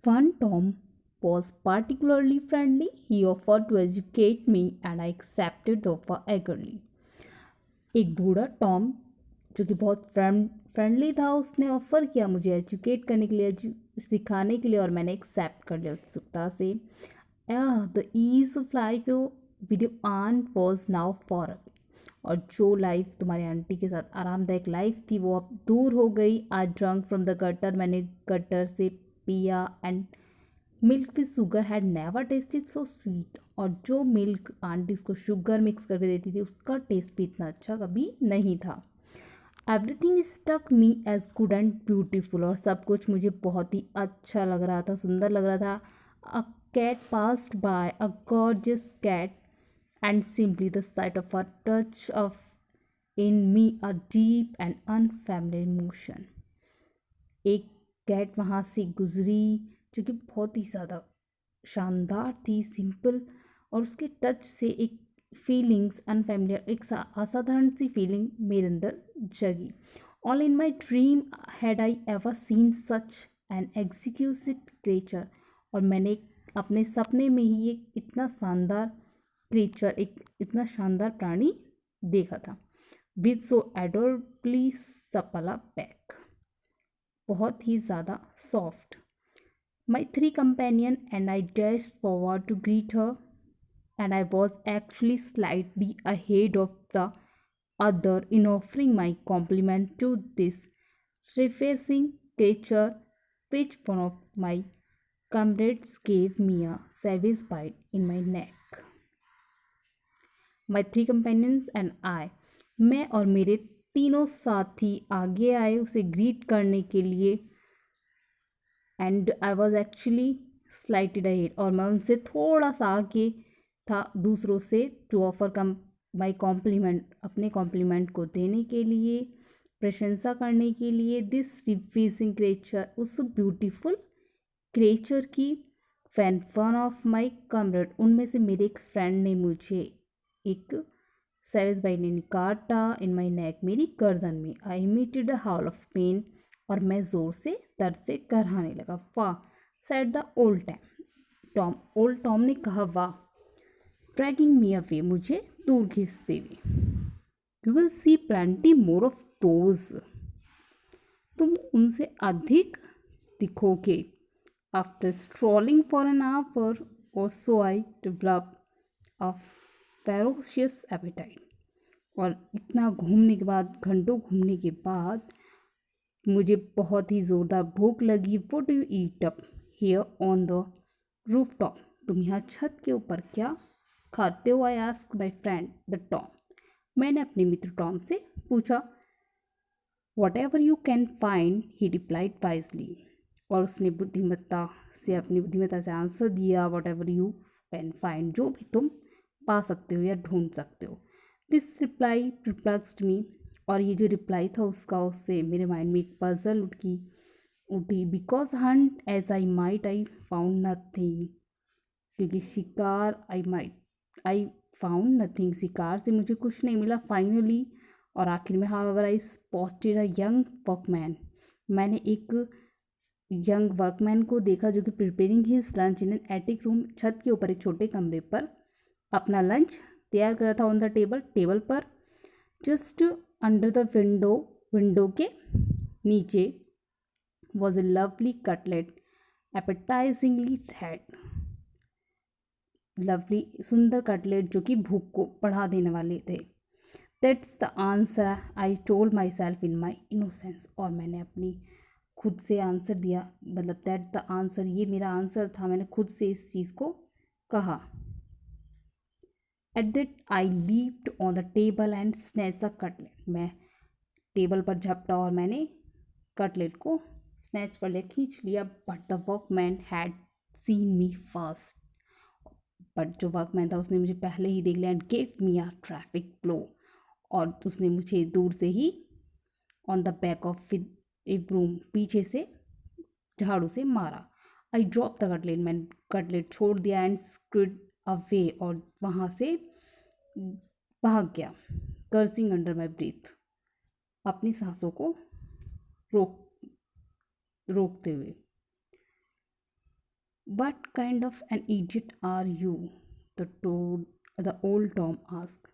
One Tom was particularly friendly. He offered to educate me and I accepted the offer eagerly. एक बूढ़ा Tom जो कि बहुत friendly था, उसने ऑफ़र किया मुझे एजुकेट करने के लिए, सिखाने के लिए, और मैंने एक्सेप्ट कर लिया उत्सुकता से। The ease of life with your aunt was now for away. और जो लाइफ तुम्हारी आंटी के साथ आरामदायक लाइफ थी वो अब दूर हो गई। आई ड्रंक फ्रॉम द गटर, मैंने गटर से पिया। And milk with sugar had never tested so sweet. और जो मिल्क आंटी उसको शुगर मिक्स करके देती थी उसका टेस्ट भी इतना अच्छा कभी नहीं था। Everything stuck me as good and beautiful. और सब कुछ मुझे बहुत ही अच्छा लग रहा था, सुंदर लग रहा था। A cat passed by, a gorgeous cat, and simply the sight of a touch of in me a deep and unfamiliar emotion. एक कैट वहाँ से गुजरी जो कि बहुत ही ज़्यादा शानदार थी, सिंपल, और उसके टच से एक फीलिंग्स अनफेमिलियर, एक असाधारण सी फीलिंग मेरे अंदर जगी। All in my dream had I ever seen such an executive creature. और मैंने अपने सपने में ही एक इतना शानदार क्रिएचर, एक इतना शानदार प्राणी देखा था। विद सो एडोरबली सपला बैक, बहुत ही ज़्यादा soft. My three companion and I dashed forward to greet her, and I was actually slightly ahead of the other in offering my compliment to this refreshing creature, which one of my comrades gave me a savage bite in my neck. My three companions and I, मैं और मेरे तीनों साथी आगे आए उसे greet करने के लिए। And I was actually slightly ahead, और मैं उनसे थोड़ा सा आगे था दूसरों से, टू ऑफर माई कॉम्प्लीमेंट, अपने कॉम्प्लीमेंट को देने के लिए, प्रशंसा करने के लिए। दिस रिफ्यूजिंग क्रिएचर, उस ब्यूटीफुल क्रिएचर की। Fan one of my comrade, उनमें से मेरे एक फ्रेंड ने मुझे एक सेवेज बाई ने काटा। इन माई नेक, मेरी गर्दन में। I emitted a howl of pain, और मैं ज़ोर से दर्द से कराने लगा। वाह, said the old Tom, old Tom ने कहा वाह। ड्रैगिंग मी अवे, मुझे दूर खींचते हुए। You will see plenty more of those, तुम उनसे अधिक दिखोगे। After strolling for an hour or so I develop a ferocious appetite. और इतना घूमने के बाद, घंटों घूमने के बाद, मुझे बहुत ही ज़ोरदार भूख लगी। Would you eat up here on the roof top, तुम यहाँ छत के ऊपर क्या खाते हो? I ask my friend the Tom, मैंने अपने मित्र टॉम से पूछा। What ever you can find, he replied wisely, और उसने बुद्धिमत्ता से, अपनी बुद्धिमत्ता से आंसर दिया। What ever you can find, जो भी तुम पा सकते हो या ढूंढ सकते हो। दिस रिप्लाई परप्लेक्स्ड मी, और ये जो रिप्लाई था उसका, उससे मेरे माइंड में एक पजल उठी। Because hunt as I might, I found nothing, क्योंकि शिकार आई फाउंड नथिंग, शिकार से मुझे कुछ नहीं मिला। फाइनली, और आखिर में, however I spotted a young workman, मैंने एक यंग वर्कमैन को देखा जो कि preparing his lunch in an attic room, छत के ऊपर एक छोटे कमरे पर अपना लंच तैयार कर रहा था। ऑन द टेबल पर, जस्ट अंडर द विंडो के नीचे, was a lovely cutlet, appetisingly red. Lovely, सुंदर कटलेट जो कि भूख को बढ़ा देने वाले थे। That's the answer I told myself in my innocence, और मैंने अपनी खुद से आंसर दिया, मतलब दैट द आंसर, ये मेरा आंसर था, मैंने खुद से इस चीज़ को कहा। At that I leaped on the table and snatch the cutlet, मैं टेबल पर झपटा और मैंने कटलेट को स्नैच कर लिया, खींच लिया। But the workman had seen me first, but जो वर्कमैन था उसने मुझे पहले ही देख लिया। And gave me a terrific blow, और उसने मुझे दूर से ही on the back of a broom, पीछे से झाड़ू से मारा। आई ड्रॉप द कटलेट, मैंने कटलेट छोड़ दिया। एंड स्क्रिड अवे, और वहाँ से भाग गया। कर्सिंग अंडर माई ब्रीथ, अपनी सांसों को रोकते हुए। What kind of an idiot are you? The old Tom asked.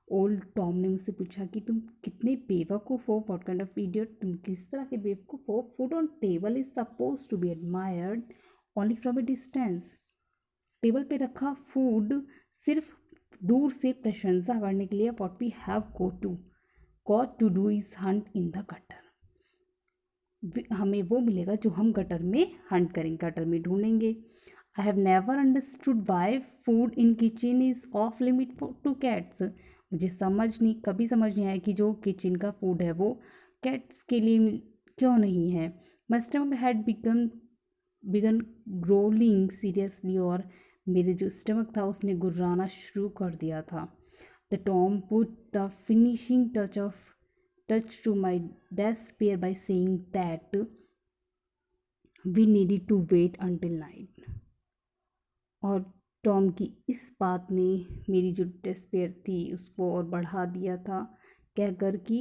Old Tom ने मुझसे पूछा कि तुम कितने बेवकूफ़ हो. व्हाट काइंड ऑफ इडियट, तुम किस तरह के बेवकूफ़ हो. Food on table is suppose to be admired only from a distance. Table पे रखा फूड सिर्फ दूर से प्रशंसा करने के लिए. What we have got to do is hunt in the gutter. हमें वो मिलेगा जो हम गटर में हंट करेंगे, गटर में ढूंढेंगे. I have never understood why food in kitchen is off limit to cats. मुझे कभी समझ नहीं आया कि जो किचन का फूड है वो कैट्स के लिए क्यों नहीं है. My stomach had begun gruelling seriously. और मेरे जो स्टमक था उसने गुर्राना शुरू कर दिया था. The Tom put the finishing touch to my despair by saying that we needed to wait until night. और टॉम की इस बात ने मेरी जो डेस्पेयर थी उसको और बढ़ा दिया था, कहकर कि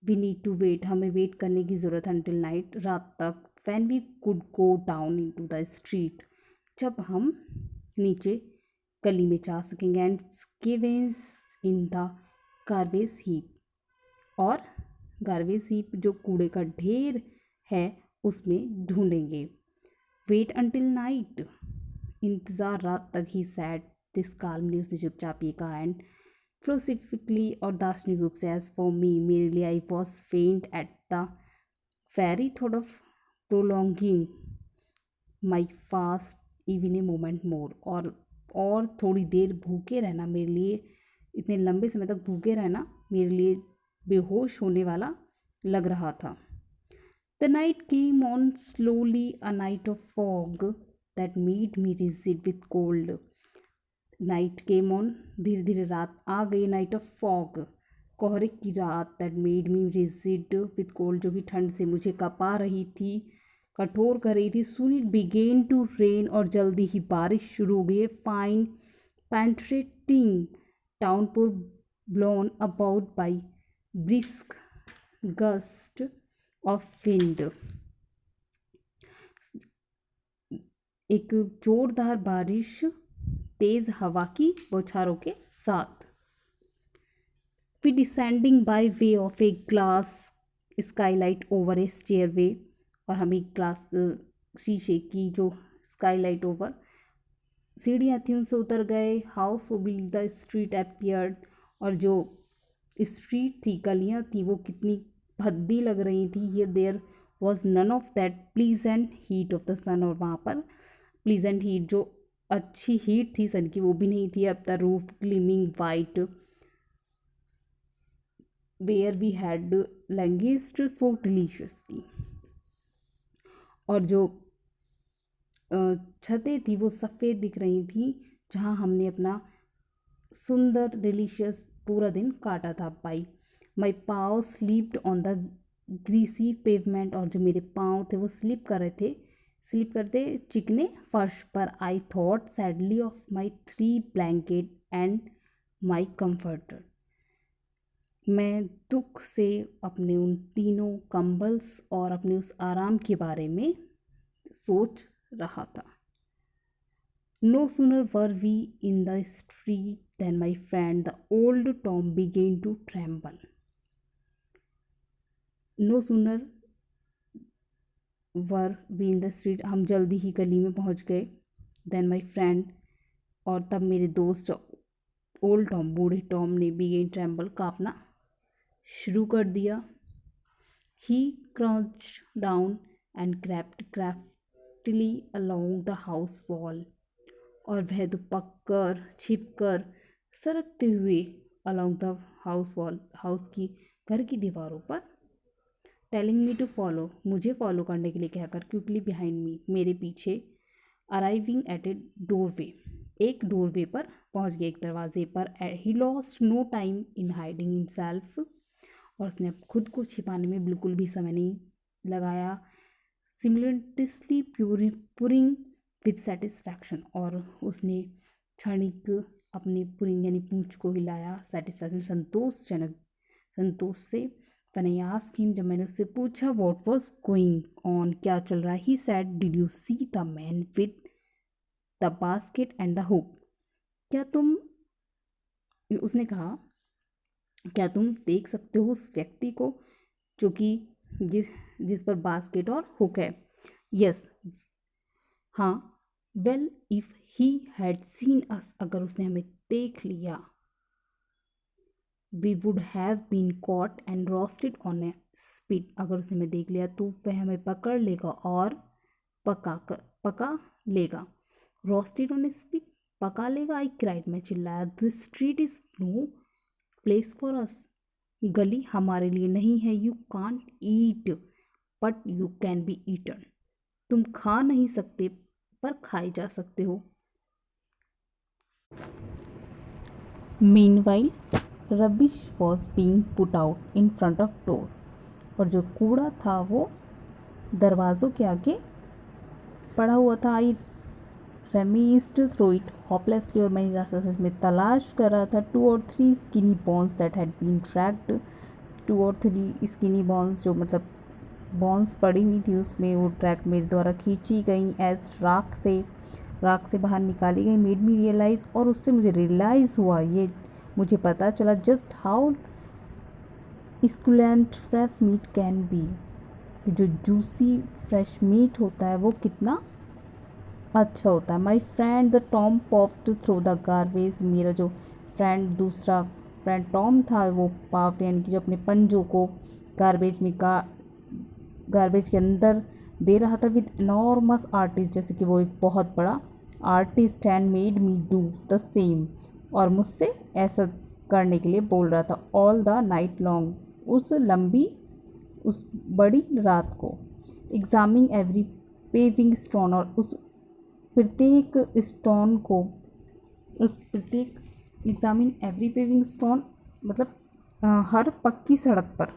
वी नीड टू वेट, हमें वेट करने की ज़रूरत है until नाइट, रात तक. When we could go down into the street, जब हम नीचे गली में जा सकेंगे. And scavenge in the garbage heap. और गार्बेज हीप जो कूड़े का ढेर है उसमें ढूंढेंगे. वेट अंटिल नाइट, इंतज़ार रात तक ही. सैड दिस काल्मली, उसने चुपचाप ये कहा. एंड फिलोसफिकली और दार्शनिक रूप से, एज फॉर मी, मेरे लिए, I was faint at the very thought of prolonging my fast even a moment more. और थोड़ी देर भूखे रहना मेरे लिए, इतने लंबे समय तक भूखे रहना मेरे लिए बेहोश होने वाला लग रहा था. The night came on slowly, a night of fog that made me rigid with cold. Night came on, धीरे धीरे रात आ गई. नाइट ऑफ फॉग, कोहरे की रात. That made me rigid with cold, जो कि ठंड से मुझे कपा रही थी, कठोर कर रही थी. Soon it begin to rain, और जल्दी ही बारिश शुरू हो गई. Fine penetrating downpour blown about by brisk gust of wind. एक जोरदार बारिश तेज हवा की बौछारों के साथ. We descending by way of a glass skylight over a stairway. और हम एक ग्लास शीशे की जो स्काईलाइट ओवर सीढ़ियाँ थी उनसे उतर गए. हाउस ओबिल द स्ट्रीट अपीयर्ड. और जो स्ट्रीट थी, गलियाँ थी, वो कितनी भद्दी लग रही थी. Here there was none of that pleasant heat of the sun. और वहाँ पर प्लीजेंट हीट, जो अच्छी हीट थी सन की, वो भी नहीं थी. अब the roof gleaming white where we had languished so deliciously. और जो छतें थी वो सफ़ेद दिख रही थी, जहाँ हमने अपना सुंदर डिलीशियस पूरा दिन काटा था. By my pav slept on the greasy pavement. और जो मेरे पाँव थे वो स्लिप करते चिकने फर्श पर. I thought sadly of my 3 blanket and my comforter. मैं दुख से अपने उन 3 कंबल्स और अपने उस आराम के बारे में सोच रहा था. No sooner were we in the street than my friend, the old Tom, began to tremble. No sooner were we in the street, हम जल्दी ही गली में पहुंच गए. Then my friend, और तब मेरे दोस्त ओल्ड टॉम, बूढ़े टॉम ने began tremble, कांपना शुरू कर दिया. He crouched down and crept craftily along the house wall. और वह दुपक कर, छिप कर, सरकते हुए along the house wall, house की, घर की दीवारों पर. टेलिंग मी टू फॉलो, मुझे फॉलो करने के लिए कहकर. क्विकली बिहाइंड मी, मेरे पीछे. अराइविंग एट ए डोरवे, एक डोरवे पर पहुंच गए, एक दरवाजे पर. He lost no time in hiding himself. और उसने खुद को छिपाने में बिल्कुल भी समय नहीं लगाया. सिमिलेंटसली पुरिंग विद सेटिस्फैक्शन, और उसने क्षणिक अपने पुरिंग यानी पूंछ को हिलाया. सेटिस्फैक्शन, संतोष से. व्हेन आई आस्क्ड हिम, जब मैंने उससे पूछा व्हाट वाज गोइंग ऑन, क्या चल रहा है. He said, did you see the man with the basket and the hook. क्या तुम, उसने कहा, क्या तुम देख सकते हो उस व्यक्ति को जो कि जिस जिस पर बास्केट और हुक है? यस, हाँ। Well if he had seen us, अगर उसने हमें देख लिया, we would have been caught and roasted on a spit, अगर उसने हमें देख लिया तो वह हमें पकड़ लेगा और पका लेगा। रोस्टेड ऑन ए स्पीड, पका लेगा। आई क्राइड, मैं चिल्लाया। The street is no place for us, गली हमारे लिए नहीं है। You can't eat but you can be eaten, तुम खा नहीं सकते पर खाए जा सकते हो। Meanwhile rubbish was being put out in front of door, और जो कूड़ा था वो दरवाज़ों के आगे पड़ा हुआ था। आई रेमीज्ड थ्रू इट होपलेसली, और मैं निराशा से इसमें तलाश कर रहा था। 2 or 3 skinny bones that had been tracked, 2 or 3 skinny bones, जो मतलब बॉन्स पड़ी हुई थी उसमें, वो ट्रैक मेरे द्वारा खींची गई एज राख से बाहर निकाली गई। मेड मी रियलाइज़, और उससे मुझे रियलाइज़ हुआ, ये मुझे पता चला, just how succulent fresh meat can be, कि जो जूसी फ्रेश मीट होता है वो कितना अच्छा होता है। My friend the tom pawed through the garbage, मेरा जो दूसरा फ्रेंड टॉम था वो पाफ्ड, यानी कि जो अपने पंजों को गार्बेज के अंदर दे रहा था। विद एनॉर्मस आर्टिस्ट, जैसे कि वो एक बहुत बड़ा artist, and made me do the same, और मुझसे ऐसा करने के लिए बोल रहा था। ऑल द नाइट लॉन्ग, उस बड़ी रात को। एग्जामिंग एवरी पेविंग स्टोन, और उस प्रत्येक स्टोन को, एग्जामिन एवरी पेविंग स्टोन मतलब हर पक्की सड़क पर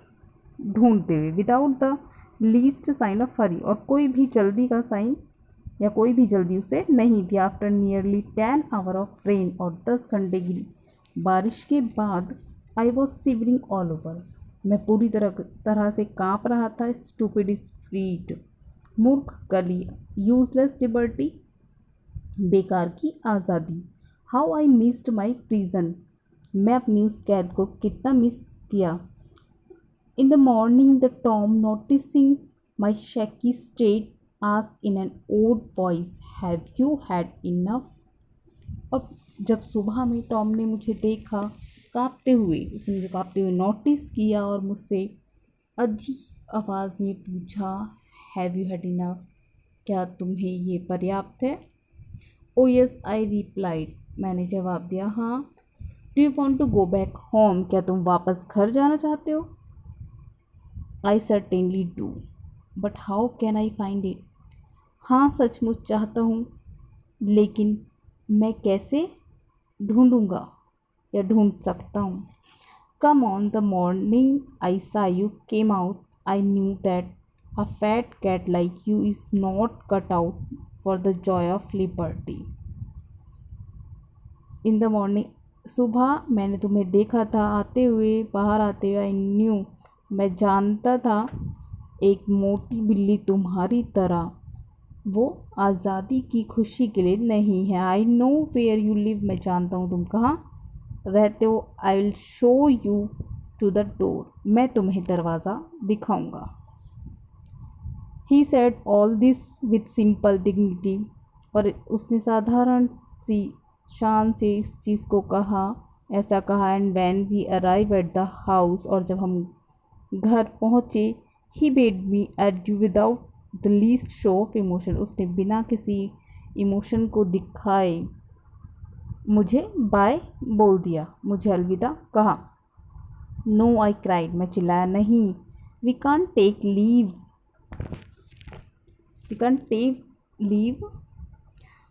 ढूंढते हुए। Without the least sign of hurry, और कोई भी जल्दी का साइन या कोई भी जल्दी उसे नहीं थी। After nearly 10 hours of rain, और 10 घंटे की बारिश के बाद, I was shivering all over, मैं पूरी तरह से काँप रहा था। स्टूपिड स्ट्रीट, मूर्ख गली, यूजलेस लिबर्टी, बेकार की आज़ादी। How I missed my prison, मैं अपनी उस कैद को कितना मिस किया। In the morning the tom, noticing my shaky state, asked in an odd voice, have you had enough. अब जब सुबह में टॉम ने मुझे देखा काँपते हुए, उसने मुझे काँपते हुए नोटिस किया और मुझसे अजीब आवाज़ में पूछा, हैव यू हैड इनफ, क्या तुम्हें ये पर्याप्त है? ओ यस, आई रिप्लाइड, मैंने जवाब दिया, हाँ। Do you want to go back home, क्या तुम वापस घर जाना चाहते हो? I certainly do, but how can I find it, हाँ सचमुच चाहता हूँ, लेकिन मैं कैसे ढूंढूंगा या ढूंढ सकता हूँ? Come on the morning I saw you came out, I knew that a fat cat like you is not cut out for the joy of liberty. In the morning, सुबह मैंने तुम्हें देखा था बाहर आते हुए। आई न्यू, मैं जानता था, एक मोटी बिल्ली तुम्हारी तरह वो आज़ादी की खुशी के लिए नहीं है। I know where you live, मैं जानता हूँ तुम कहाँ रहते हो। I will show you to the door, मैं तुम्हें दरवाज़ा दिखाऊंगा। He said all this with simple dignity, और उसने साधारण सी शान से इस चीज़ को ऐसा कहा। And when we arrive at the house, और जब हम घर पहुँचे, he bade me adieu without the least show of emotion, उसने बिना किसी इमोशन को दिखाए मुझे बाय बोल दिया, मुझे अलविदा कहा। नो, आई क्राइड, मैं चिल्लाया, नहीं। We can't take leave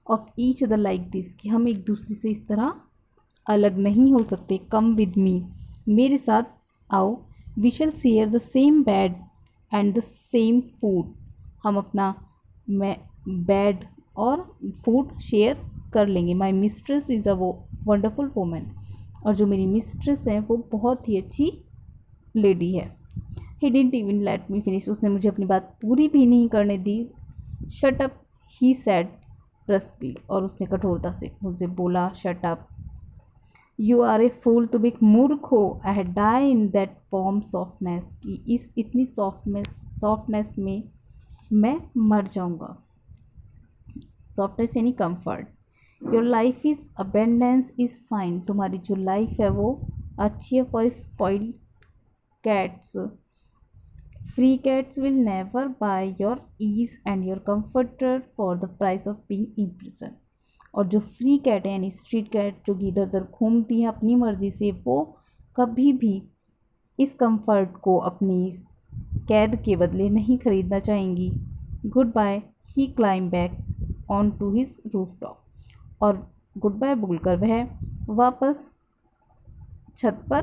of each other like this, कि हम एक दूसरे से इस तरह अलग नहीं हो सकते। कम विद मी, मेरे साथ आओ। We shall share the same bed and the same food, हम अपना बेड और फूड शेयर कर लेंगे। My mistress is a wonderful woman, और जो मेरी मिस्ट्रेस है वो बहुत ही अच्छी लेडी है। He didn't even let me finish, उसने मुझे अपनी बात पूरी भी नहीं करने दी। Shut up, he said, brusquely, और उसने कठोरता से मुझसे बोला, shut up, you are a fool, तुम एक मूर्ख हो। I had die in that form softness, कि इस इतनी सॉफ्टनेस में मैं मर जाऊंगा। सॉफ्टनेस यानी comfort. Your life is abundance is fine, तुम्हारी जो लाइफ है वो अच्छी है। For spoiled cats, free cats will never buy your ease and your comforter for the price of being in prison. और जो फ्री कैट है यानी स्ट्रीट कैट, जो कि इधर उधर घूमती है अपनी मर्जी से, वो कभी भी इस कंफर्ट को अपनी कैद के बदले नहीं खरीदना चाहेंगी। Goodbye, he climbed back on to his rooftop, और गुड बाय बोलकर वह वापस छत पर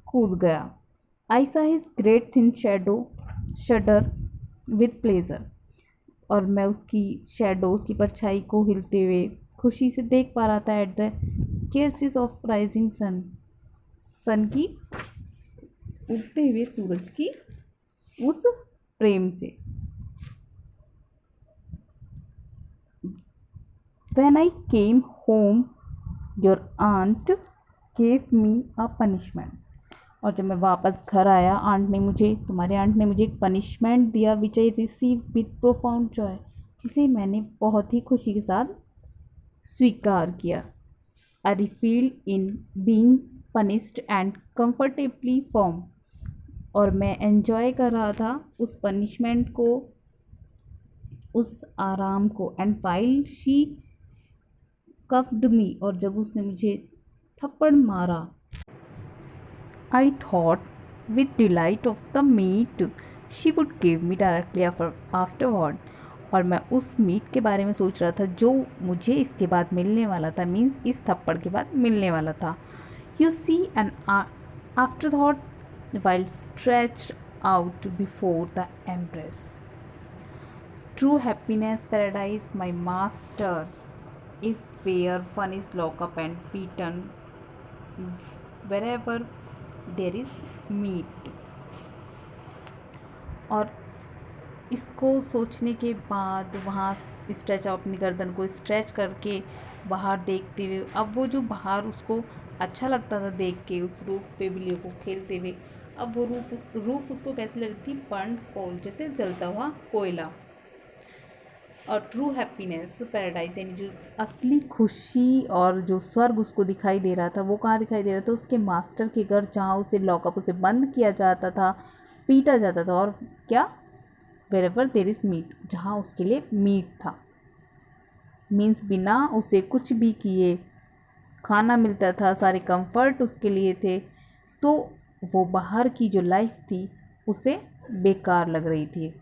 कूद गया। I saw his great thin shadow shudder with pleasure, और मैं उसकी शैडो, उसकी परछाई को हिलते हुए खुशी से देख पा रहा था। At the caresses of rising sun, sun की उगते हुए सूरज की उस प्रेम से। When I came home, your aunt gave me a punishment. और जब मैं वापस घर आया, तुम्हारे आंट ने मुझे एक पनिशमेंट दिया, which I receive with profound joy, जिसे मैंने बहुत ही खुशी के साथ स्वीकार किया। आई रिफील in being punished and comfortably form, और मैं एंजॉय कर रहा था उस पनिशमेंट को, उस आराम को। And while she cuffed me, और जब उसने मुझे थप्पड़ मारा, I thought with delight of the meat she would give me directly afterward, और मैं उस मीट के बारे में सोच रहा था जो मुझे इसके बाद मिलने वाला था, मीन्स इस थप्पड़ के बाद मिलने वाला था। You see an after thought while stretched out before the empress, true happiness paradise my master is where one is locked up and beaten wherever there is meat। और इसको सोचने के बाद वहाँ स्ट्रेच, अपनी गर्दन को स्ट्रेच करके बाहर देखते हुए, अब वो जो बाहर उसको अच्छा लगता था देख के, उस रूफ पे बिल्लियों को खेलते हुए, अब वो रूफ उसको कैसी लगती थी, बर्न कोल, जैसे जलता हुआ कोयला। और ट्रू हैप्पीनेस पैराडाइज, यानी जो असली खुशी और जो स्वर्ग उसको दिखाई दे रहा था, वो कहाँ दिखाई दे रहा था, उसके मास्टर के घर, जहाँ उसे लॉकअप, उसे बंद किया जाता था, पीटा जाता था, और क्या, वेरेवर देयर इज़ मीट, जहाँ उसके लिए मीट था, मीन्स बिना उसे कुछ भी किए खाना मिलता था, सारे कंफर्ट उसके लिए थे, तो वो बाहर की जो लाइफ थी उसे बेकार लग रही थी।